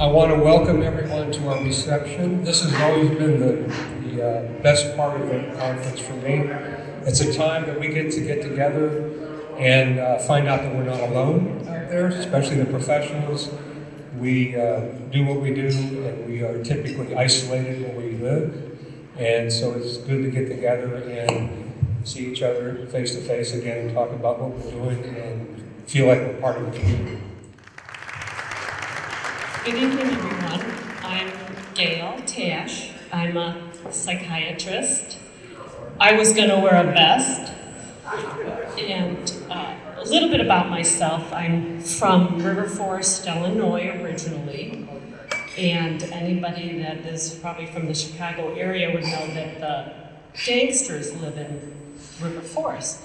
want to welcome everyone to our reception. This has always been the best part of the conference for me. It's a time that we get together and find out that we're not alone out there, especially the professionals. We do what we do, and we are typically isolated where we live. And so it's good to get together and see each other face to face again and talk about what we're doing and feel like we're part of the community. Good evening, everyone. I'm Gail Tasch. I'm a psychiatrist. I was going to wear a vest. And a little bit about myself. I'm from River Forest, Illinois, originally. And anybody that is probably from the Chicago area would know that the gangsters live in River Forest.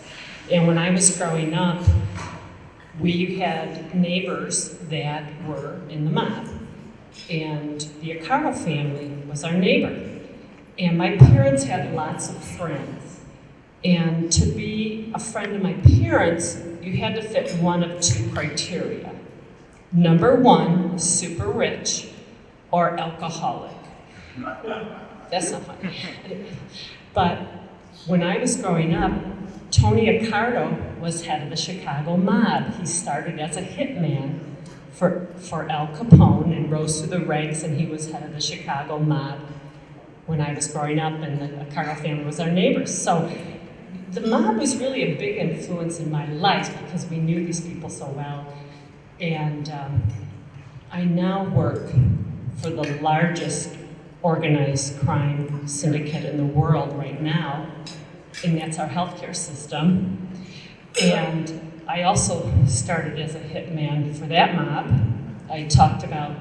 And when I was growing up, we had neighbors that were in the mob. And the Accardo family was our neighbor. And my parents had lots of friends. And to be a friend of my parents, you had to fit one of two criteria. Number one, super rich, or alcoholic. That's not funny. But when I was growing up, Tony Accardo was head of the Chicago mob. He started as a hitman for Al Capone and rose through the ranks, and he was head of the Chicago mob when I was growing up, and the Accardo family was our neighbors. So the mob was really a big influence in my life because we knew these people so well. And I now work for the largest organized crime syndicate in the world right now, and that's our healthcare system. And I also started as a hitman for that mob. I talked about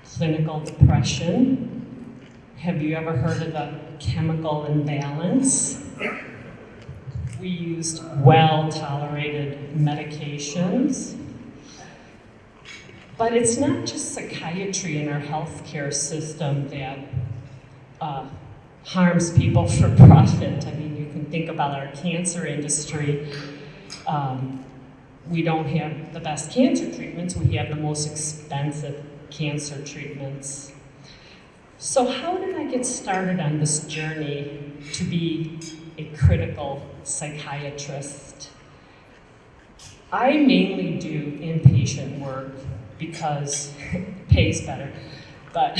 clinical depression. Have you ever heard of the chemical imbalance? We used well-tolerated medications. But it's not just psychiatry in our healthcare system that harms people for profit. I mean, you can think about our cancer industry. We don't have the best cancer treatments. We have the most expensive cancer treatments. So how did I get started on this journey to be a critical psychiatrist? I mainly do inpatient work because it pays better, but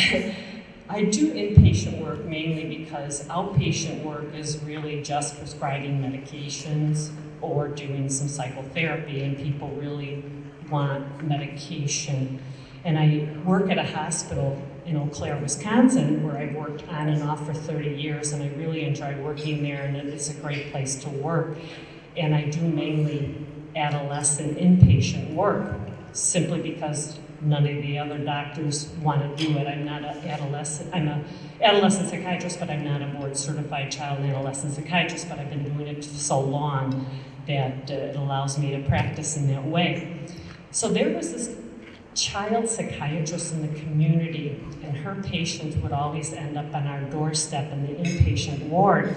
I do inpatient work mainly because outpatient work is really just prescribing medications or doing some psychotherapy, and people really want medication. And I work at a hospital in Eau Claire, Wisconsin, where I've worked on and off for 30 years, and I really enjoy working there, and it's a great place to work. And I do mainly adolescent inpatient work, simply because none of the other doctors want to do it. I'm an adolescent psychiatrist, but I'm not a board certified child and adolescent psychiatrist, but I've been doing it for so long that it allows me to practice in that way. So there was this child psychiatrist in the community, and her patients would always end up on our doorstep in the inpatient ward.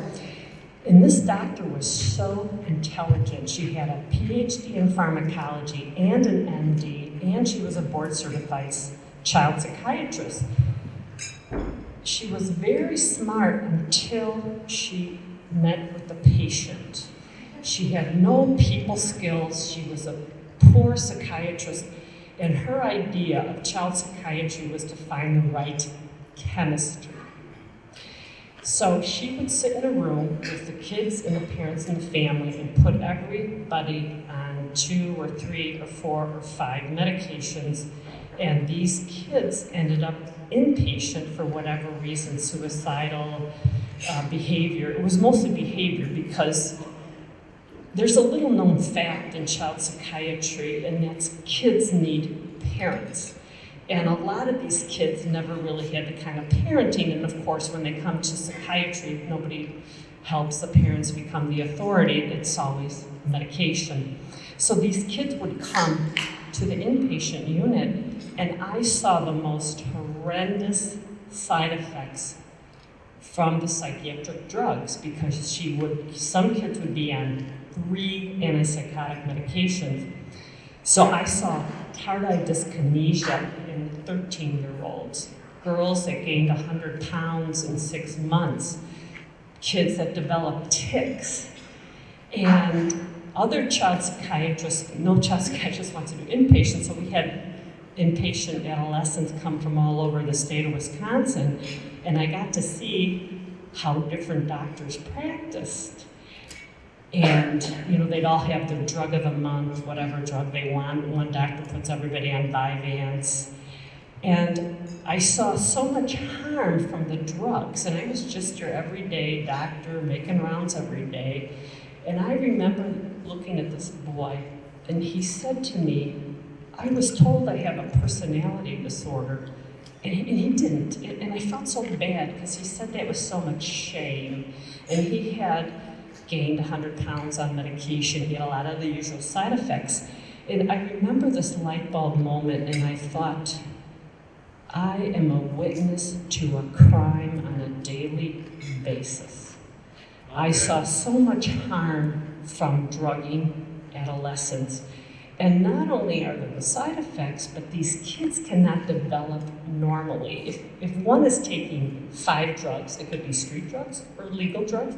And this doctor was so intelligent. She had a PhD in pharmacology and an MD, and she was a board-certified child psychiatrist. She was very smart until she met with the patient. She had no people skills. She was a poor psychiatrist. And her idea of child psychiatry was to find the right chemistry. So she would sit in a room with the kids and the parents and the family and put everybody on 2 or 3 or 4 or 5 medications. And these kids ended up inpatient for whatever reason, suicidal behavior. It was mostly behavior because there's a little known fact in child psychiatry, and that's kids need parents. And a lot of these kids never really had the kind of parenting, and of course when they come to psychiatry, nobody helps the parents become the authority. It's always medication. So these kids would come to the inpatient unit, and I saw the most horrendous side effects from the psychiatric drugs, because some kids would be on 3 antipsychotic medications. So I saw tardive dyskinesia in 13-year-olds, girls that gained 100 pounds in 6 months, kids that developed tics, and other child psychiatrists, no child psychiatrist wants to do inpatient, so we had inpatient adolescents come from all over the state of Wisconsin, and I got to see how different doctors practiced. And, you know, they'd all have their drug of the month, whatever drug they want. One doctor puts everybody on Vyvanse. And I saw so much harm from the drugs, and I was just your everyday doctor making rounds every day. And I remember looking at this boy, and he said to me, I was told I have a personality disorder, and he didn't. And I felt so bad because he said that with so much shame. And he had gained 100 pounds on medication. He had a lot of the usual side effects. And I remember this light bulb moment, and I thought, I am a witness to a crime on a daily basis. I saw so much harm from drugging adolescents. And not only are there the side effects, but these kids cannot develop normally. If one is taking 5 drugs, it could be street drugs or legal drugs,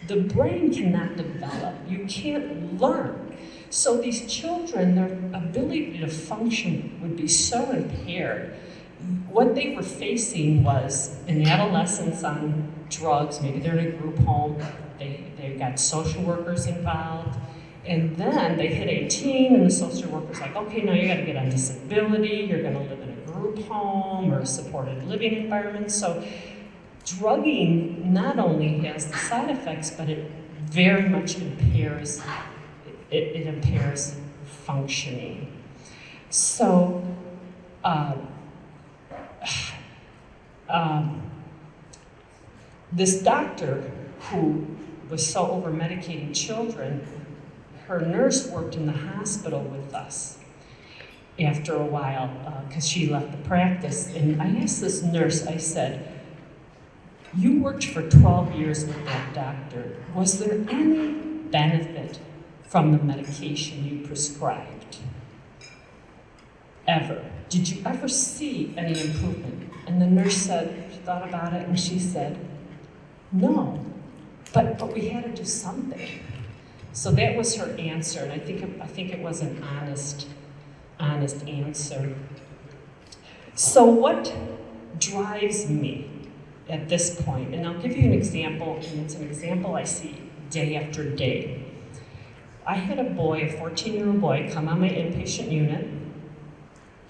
the brain cannot develop. You can't learn. So these children, their ability to function would be so impaired. What they were facing was an adolescence on drugs, maybe they're in a group home, they got social workers involved, and then they hit 18 and the social worker's like, okay, now you gotta get on disability, you're gonna live in a group home or a supported living environment. So drugging not only has the side effects, but it very much impairs, it impairs functioning. So, this doctor who was so over-medicating children, her nurse worked in the hospital with us after a while because she left the practice. And I asked this nurse, I said, you worked for 12 years with that doctor. Was there any benefit from the medication you prescribed? Ever? Did you ever see any improvement? And the nurse said, she thought about it, and she said, no, but we had to do something. So that was her answer, and I think it was an honest answer. So what drives me at this point? And I'll give you an example, and it's an example I see day after day. I had a boy, a 14-year-old boy, come on my inpatient unit.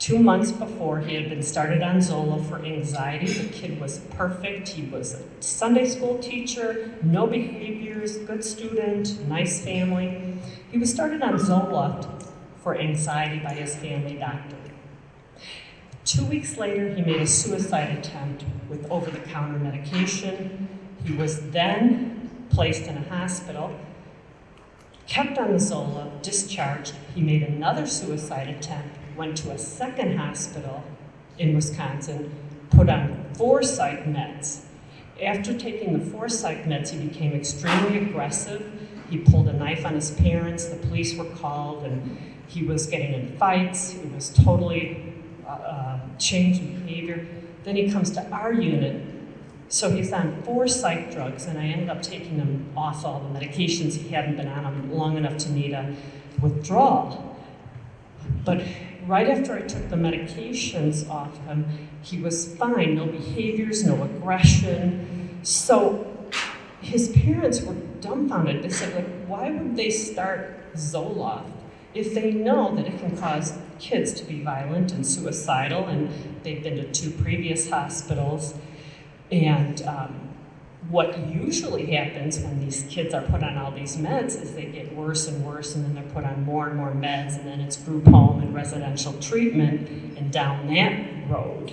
2 months before, he had been started on Zola for anxiety. The kid was perfect. He was a Sunday school teacher, no behaviors, good student, nice family. He was started on Zola for anxiety by his family doctor. 2 weeks later, he made a suicide attempt with over-the-counter medication. He was then placed in a hospital, kept on the Zola, discharged. He made another suicide attempt, went to a second hospital in Wisconsin, put on 4 psych meds. After taking the 4 psych meds, he became extremely aggressive. He pulled a knife on his parents, the police were called, and he was getting in fights. He was totally changed behavior. Then he comes to our unit. So he's on 4 psych drugs, and I ended up taking him off all the medications. He hadn't been on them long enough to need a withdrawal. But right after I took the medications off him, he was fine, no behaviors, no aggression. So his parents were dumbfounded. They said, like, why would they start Zoloft if they know that it can cause kids to be violent and suicidal? And they've been to 2 previous hospitals. And what usually happens when these kids are put on all these meds is they get worse and worse, and then they're put on more and more meds, and then it's group home and residential treatment, and down that road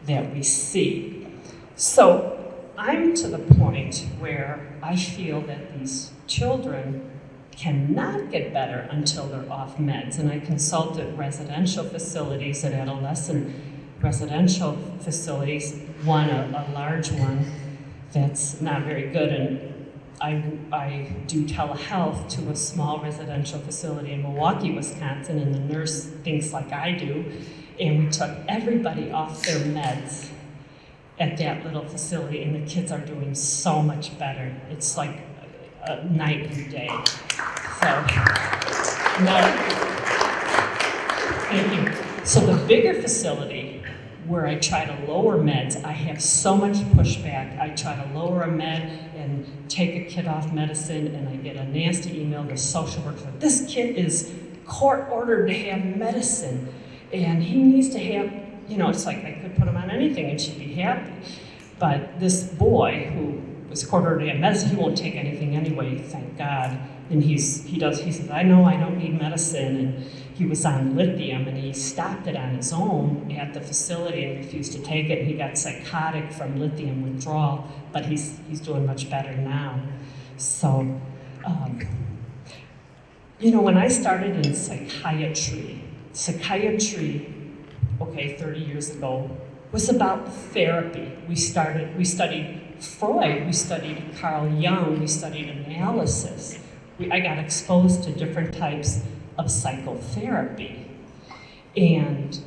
that we see. So I'm to the point where I feel that these children cannot get better until they're off meds. And I consulted residential facilities and adolescent residential facilities, one, a large one that's not very good, and I do telehealth to a small residential facility in Milwaukee, Wisconsin, and the nurse thinks like I do, And we took everybody off their meds at that little facility, and the kids are doing so much better. It's like a night and day. So, now, thank you. So the bigger facility, where I try to lower meds, I have so much pushback. I try to lower a med and take a kid off medicine, and I get a nasty email to social worker. This kid is court ordered to have medicine, and he needs to have, it's like I could put him on anything and she'd be happy. But this boy who was court ordered to have medicine, he won't take anything anyway, thank God. And he says, I know I don't need medicine, and he was on lithium, and he stopped it on his own at the facility and refused to take it. He got psychotic from lithium withdrawal, but he's doing much better now. So, when I started in psychiatry, 30 years ago, was about therapy. We studied Freud, we studied Carl Jung, we studied analysis. I got exposed to different types of psychotherapy. And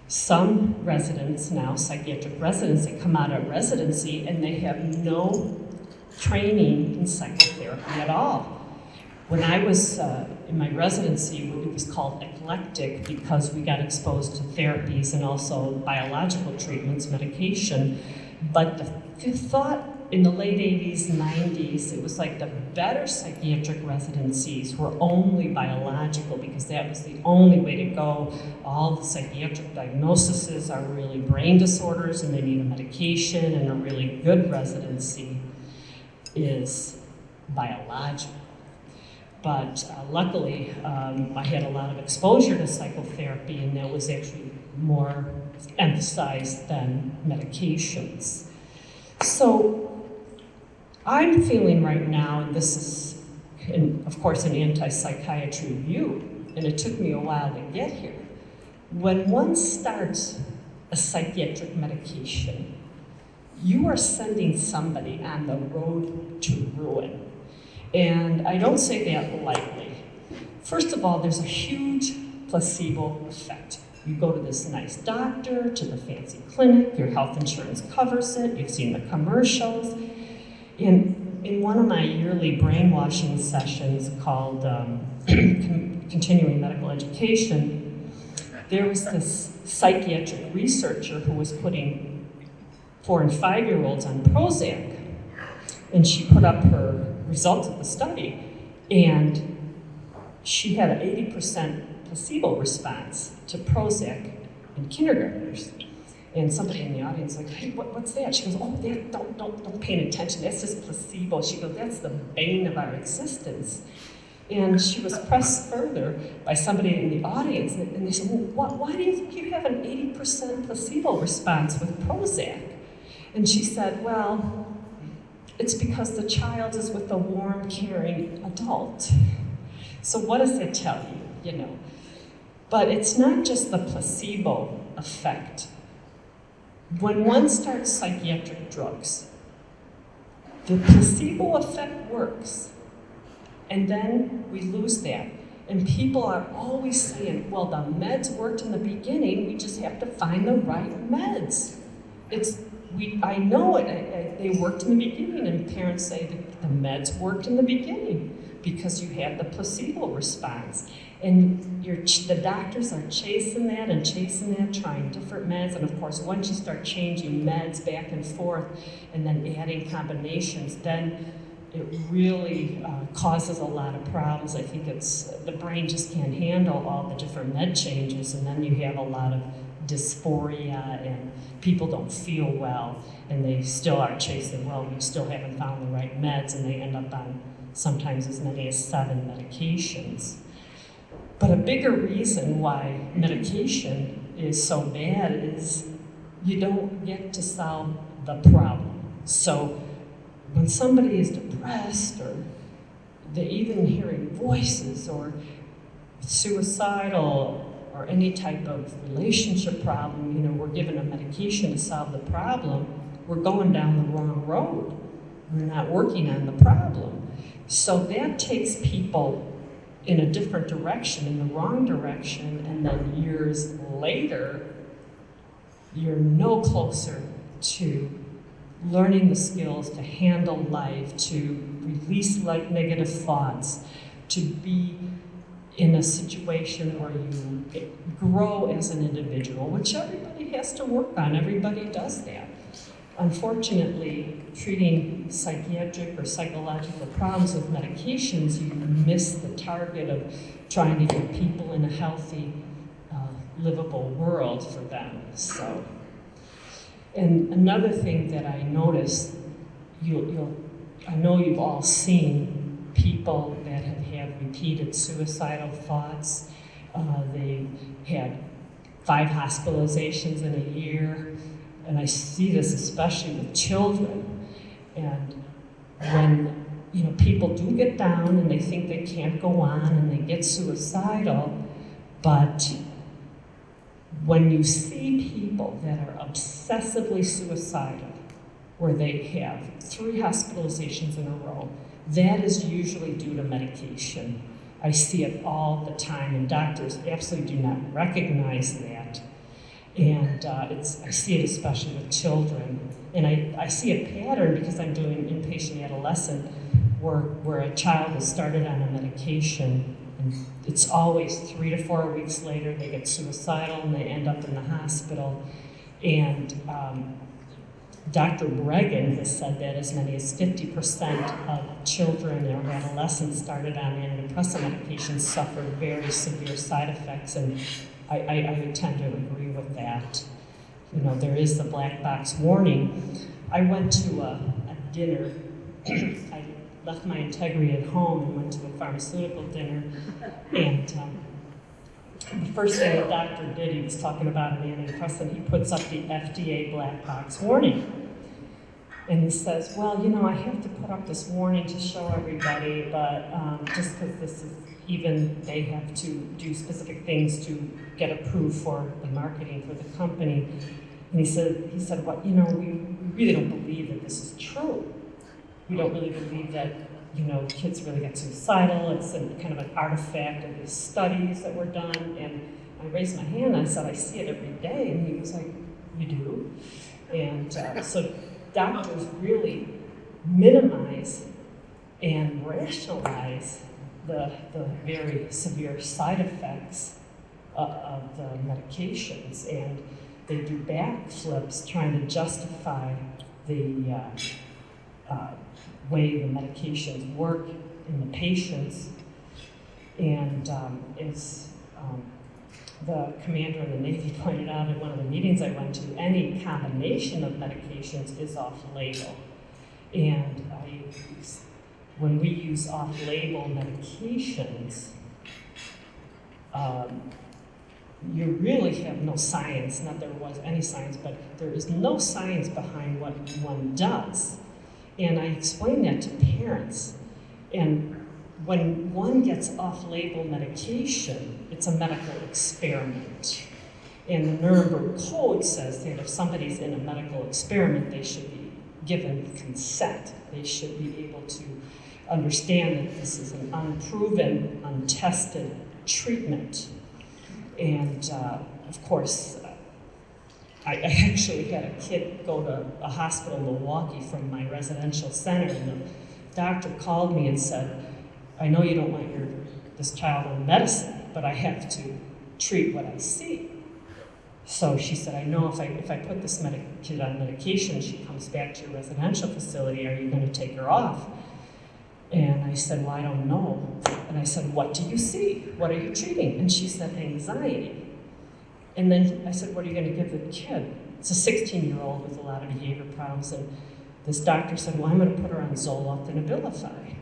some residents now, psychiatric residents, they come out of residency and they have no training in psychotherapy at all. When I was in my residency, it was called eclectic because we got exposed to therapies and also biological treatments, medication. But the thought in the late 80s, 90s, it was like the better psychiatric residencies were only biological because that was the only way to go. All the psychiatric diagnoses are really brain disorders and they need a medication, and a really good residency is biological. But luckily, I had a lot of exposure to psychotherapy, and that was actually more emphasized than medications. So I'm feeling right now, and this is, of course, an anti-psychiatry view, and it took me a while to get here. When one starts a psychiatric medication, you are sending somebody on the road to ruin. And I don't say that lightly. First of all, there's a huge placebo effect. You go to this nice doctor, to the fancy clinic, your health insurance covers it, you've seen the commercials. In one of my yearly brainwashing sessions called Continuing Medical Education, there was this psychiatric researcher who was putting 4- and 5-year-olds on Prozac. And she put up her results of the study, and she had an 80% placebo response to Prozac in kindergartners. And somebody in the audience was like, hey, what's that? She goes, oh, that, don't pay any attention, that's just placebo. She goes, that's the bane of our existence. And she was pressed further by somebody in the audience, and they said, well, why do you think you have an 80% placebo response with Prozac? And she said, well, it's because the child is with a warm, caring adult. So what does that tell you, But it's not just the placebo effect. When one starts psychiatric drugs, the placebo effect works, and then we lose that. And people are always saying, well, the meds worked in the beginning, we just have to find the right meds. I know it, they worked in the beginning, and parents say that the meds worked in the beginning because you had the placebo response. And the doctors are chasing that, trying different meds. And of course, once you start changing meds back and forth and then adding combinations, then it really causes a lot of problems. I think the brain just can't handle all the different med changes, and then you have a lot of dysphoria, and people don't feel well, and they still are chasing, well, we still haven't found the right meds, and they end up on sometimes as many as 7 medications. But a bigger reason why medication is so bad is you don't get to solve the problem. So when somebody is depressed, or they're even hearing voices, or suicidal, or any type of relationship problem, we're given a medication to solve the problem, we're going down the wrong road. We're not working on the problem. So that takes people in a different direction, in the wrong direction, and then years later, you're no closer to learning the skills to handle life, to release like negative thoughts, to be in a situation where you grow as an individual, which everybody has to work on. Everybody does that. Unfortunately, treating psychiatric or psychological problems with medications, you miss the target of trying to get people in a healthy, livable world for them. So, and another thing that I noticed, I know you've all seen people that have had repeated suicidal thoughts. They had 5 hospitalizations in a year. And I see this especially with children. And when people do get down and they think they can't go on and they get suicidal, but when you see people that are obsessively suicidal, where they have 3 hospitalizations in a row, that is usually due to medication. I see it all the time, and doctors absolutely do not recognize that. And I see it especially with children. And I see a pattern because I'm doing inpatient adolescent where a child is started on a medication, and it's always 3 to 4 weeks later they get suicidal and they end up in the hospital. And Dr. Bregan has said that as many as 50% of children or adolescents started on antidepressant medications suffered very severe side effects, and I tend to agree with that. There is the black box warning. I went to a dinner. I left my integrity at home and went to a pharmaceutical dinner. And the first thing the doctor did, he was talking about an antidepressant, he puts up the FDA black box warning. And he says, well, I have to put up this warning to show everybody, but just because this is they have to do specific things to get approved for the marketing for the company. And he said, well, we really don't believe that this is true. We don't really believe that, kids really get suicidal. It's kind of an artifact of these studies that were done. And I raised my hand and I said, I see it every day. And he was like, you do? And so doctors really minimize and rationalize the very severe side effects of the medications, and they do backflips trying to justify the way the medications work in the patients. And as the commander of the Navy pointed out at one of the meetings I went to, any combination of medications is off-label. And when we use off-label medications, you really have no science, not that there was any science, but there is no science behind what one does. And I explain that to parents. And when one gets off-label medication, it's a medical experiment. And the Nuremberg Code says that if somebody's in a medical experiment, they should be given consent. They should be able to understand that this is an unproven, untested treatment. And of course, I actually had a kid go to a hospital in Milwaukee from my residential center, and the doctor called me and said, I know you don't want this child on medicine, but I have to treat what I see. So she said, I know if I put this kid on medication, she comes back to your residential facility, are you going to take her off? And I said, well, I don't know. And I said, what do you see? What are you treating? And she said, anxiety. And then I said, what are you going to give the kid? It's a 16-year-old with a lot of behavior problems. And this doctor said, well, I'm going to put her on Zoloft and Abilify.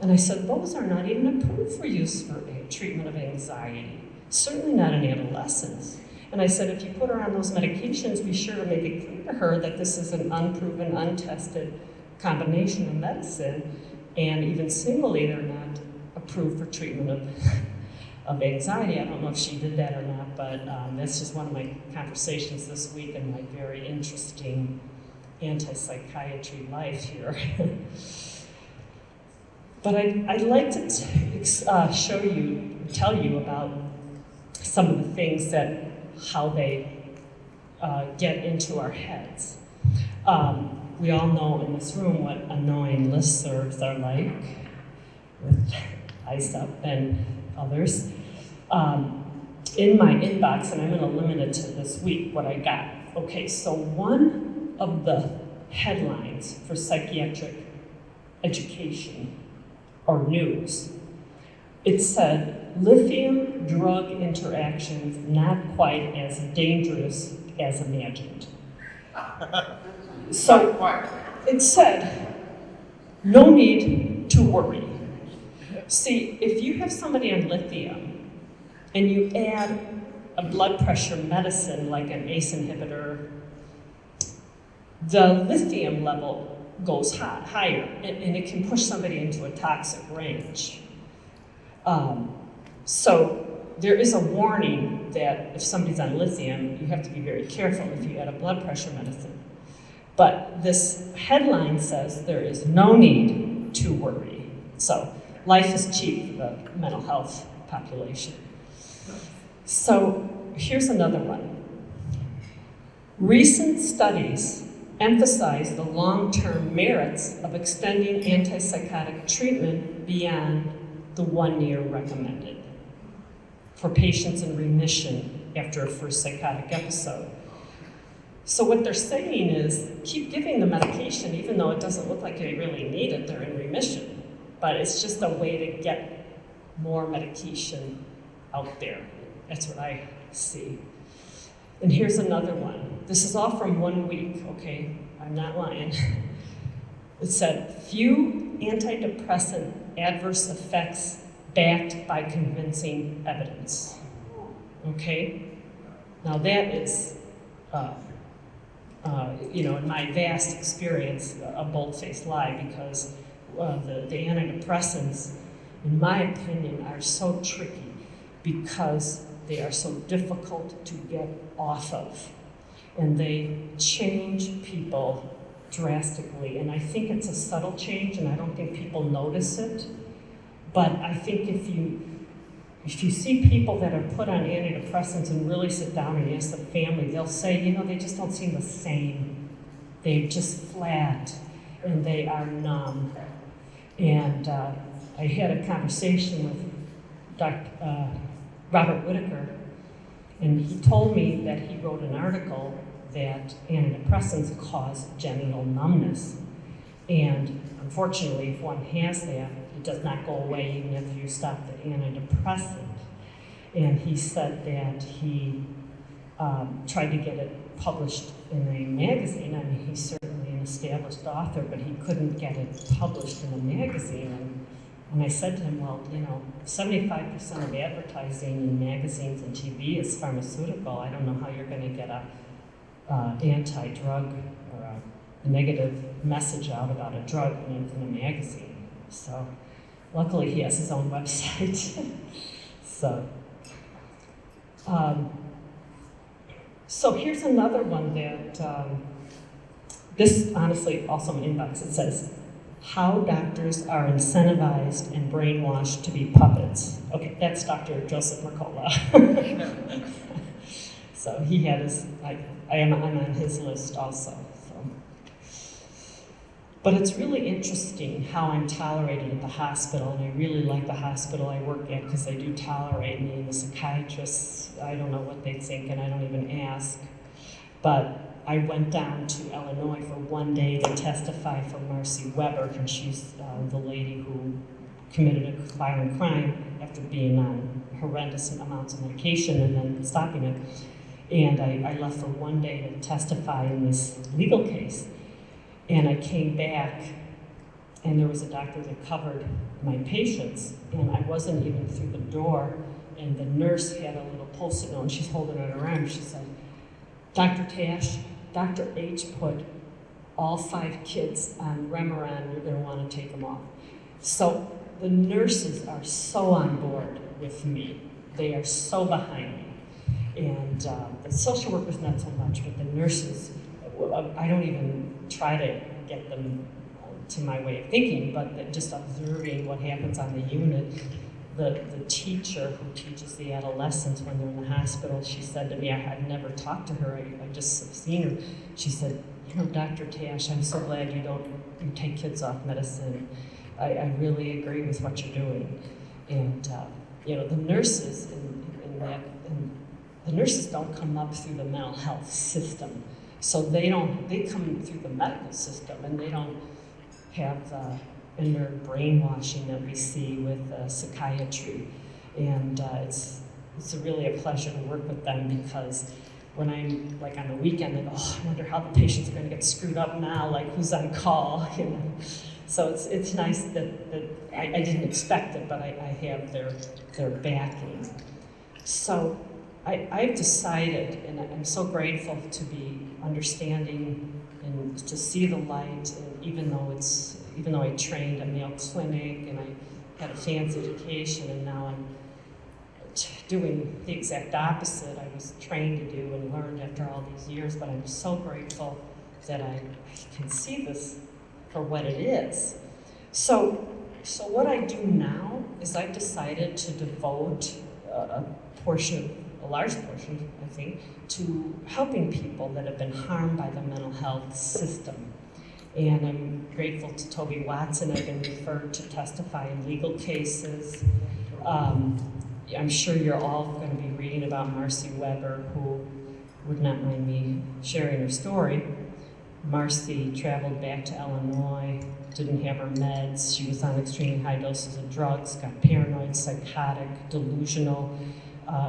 And I said, those are not even approved for use for treatment of anxiety. Certainly not in adolescents. And I said, if you put her on those medications, be sure to make it clear to her that this is an unproven, untested combination of medicine. And even singly, they're not approved for treatment of anxiety. I don't know if she did that or not, but that's just one of my conversations this week in my very interesting antipsychiatry life here. But I'd like to tell you about some of the things how they get into our heads. We all know in this room what annoying listservs are like, with ISEPP and others. In my inbox, and I'm going to limit it to this week, what I got. Okay, so one of the headlines for psychiatric education or news, it said, lithium drug interactions not quite as dangerous as imagined. So it said, no need to worry. See, if you have somebody on lithium and you add a blood pressure medicine like an ACE inhibitor, the lithium level goes higher and it can push somebody into a toxic range. So there is a warning that if somebody's on lithium, you have to be very careful if you add a blood pressure medicine. But this headline says there is no need to worry. So life is cheap for the mental health population. So here's another one. Recent studies emphasize the long-term merits of extending antipsychotic treatment beyond the 1 year recommended for patients in remission after a first psychotic episode. So what they're saying is keep giving the medication even though it doesn't look like they really need it, they're in remission. But it's just a way to get more medication out there. That's what I see. And here's another one. This is all from 1 week, okay? I'm not lying. It said, few antidepressant adverse effects backed by convincing evidence. Okay? Now that is, in my vast experience, a bold-faced lie because the antidepressants, in my opinion, are so tricky because they are so difficult to get off of. And they change people drastically. And I think it's a subtle change, and I don't think people notice it. But I think if you see people that are put on antidepressants and really sit down and ask the family, they'll say, they just don't seem the same. They're just flat, and they are numb. And I had a conversation with Dr. Robert Whitaker, and he told me that he wrote an article that antidepressants cause genital numbness. And unfortunately, if one has that, it does not go away even if you stop the antidepressant. And he said that he tried to get it published in a magazine. I mean, he's certainly an established author, but he couldn't get it published in a magazine. And I said to him, well, 75% of advertising in magazines and TV is pharmaceutical. I don't know how you're going to get a anti-drug or a negative message out about a drug in a magazine. So luckily he has his own website. So here's another one that, this honestly also in my inbox, it says, how doctors are incentivized and brainwashed to be puppets. Okay, that's Dr. Joseph Mercola. So he had his, I'm on his list also. So. But it's really interesting how I'm tolerated at the hospital, and I really like the hospital I work at because they do tolerate me. And the psychiatrists, I don't know what they think, and I don't even ask. But I went down to Illinois for 1 day to testify for Marcy Weber, and she's the lady who committed a violent crime after being on horrendous amounts of medication and then stopping it. And I left for 1 day to testify in this legal case. And I came back, and there was a doctor that covered my patients, and I wasn't even through the door, and the nurse had a little post-it note, and she's holding it around. She said, Dr. Tasch, Dr. H put all 5 kids on Remeron, you're going to want to take them off. So the nurses are so on board with me. They are so behind me. And the social workers not so much, but the nurses, I don't even try to get them to my way of thinking, but just observing what happens on the unit, the teacher who teaches the adolescents when they're in the hospital, she said to me, I've never talked to her, I just have seen her. She said, Dr. Tasch, I'm so glad you take kids off medicine. I really agree with what you're doing. And the nurses the nurses don't come up through the mental health system. So they come through the medical system, and they don't have the inner brainwashing that we see with psychiatry. And it's really a pleasure to work with them, because when I'm like on the weekend, I go, I wonder how the patients are going to get screwed up now, like who's on call, So it's nice that I didn't expect it, but I have their backing. So I've decided, and I'm so grateful to be understanding and to see the light, and even though I trained at Mayo Clinic and I had a fancy education, and now I'm doing the exact opposite I was trained to do and learned after all these years, but I'm so grateful that I can see this for what it is. So what I do now is I've decided to devote a large portion, I think, to helping people that have been harmed by the mental health system. And I'm grateful to Toby Watson. I've been referred to testify in legal cases. I'm sure you're all going to be reading about Marcy Weber, who would not mind me sharing her story. Marcy traveled back to Illinois, didn't have her meds. She was on extremely high doses of drugs, got paranoid, psychotic, delusional,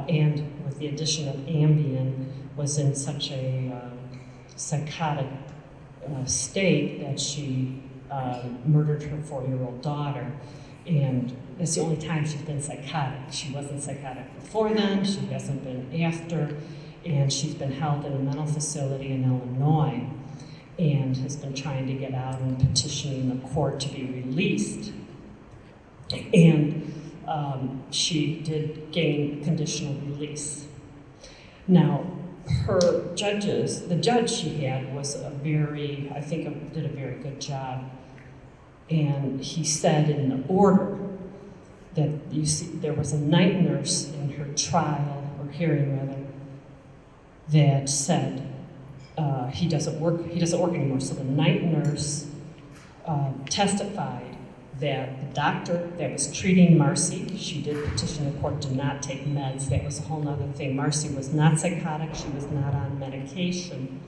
and with the addition of Ambien, was in such a psychotic state that she murdered her 4-year-old daughter. And it's the only time she's been psychotic. She wasn't psychotic before then, she hasn't been after, and she's been held in a mental facility in Illinois and has been trying to get out and petitioning the court to be released. And she did gain conditional release. Now, the judge she had was did a very good job. And he said in the order that there was a night nurse in her trial, or hearing rather, that said he doesn't work anymore. So the night nurse testified that the doctor that was treating Marcy, she did petition the court to not take meds. That was a whole other thing. Marcy was not psychotic, she was not on medication.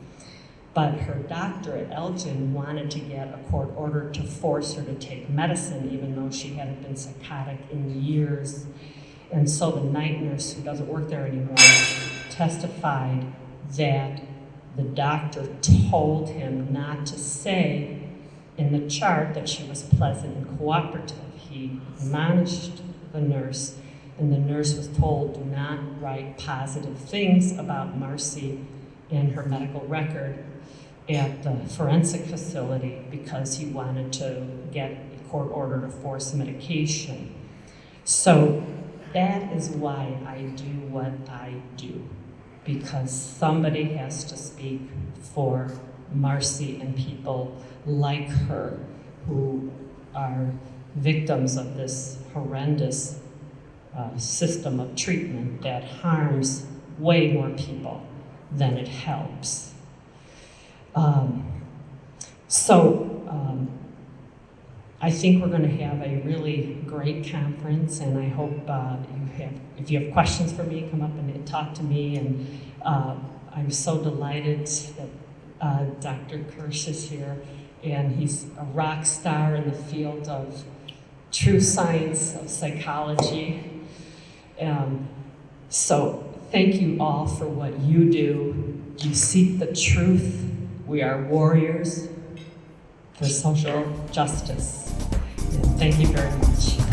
But her doctor at Elgin wanted to get a court order to force her to take medicine, even though she hadn't been psychotic in years. And so the night nurse, who doesn't work there anymore, testified that the doctor told him not to say in the chart that she was pleasant and cooperative. He admonished the nurse, and the nurse was told, do not write positive things about Marcy in her medical record at the forensic facility, because he wanted to get a court order to force medication. So that is why I do what I do, because somebody has to speak for Marcy and people like her who are victims of this horrendous system of treatment that harms way more people than it helps. I think we're going to have a really great conference, and I hope if you have questions for me, come up and talk to me. And I'm so delighted that Dr. Kirsch is here, and he's a rock star in the field of true science of psychology. So thank you all for what you do. You seek the truth. We are warriors for social justice. And thank you very much.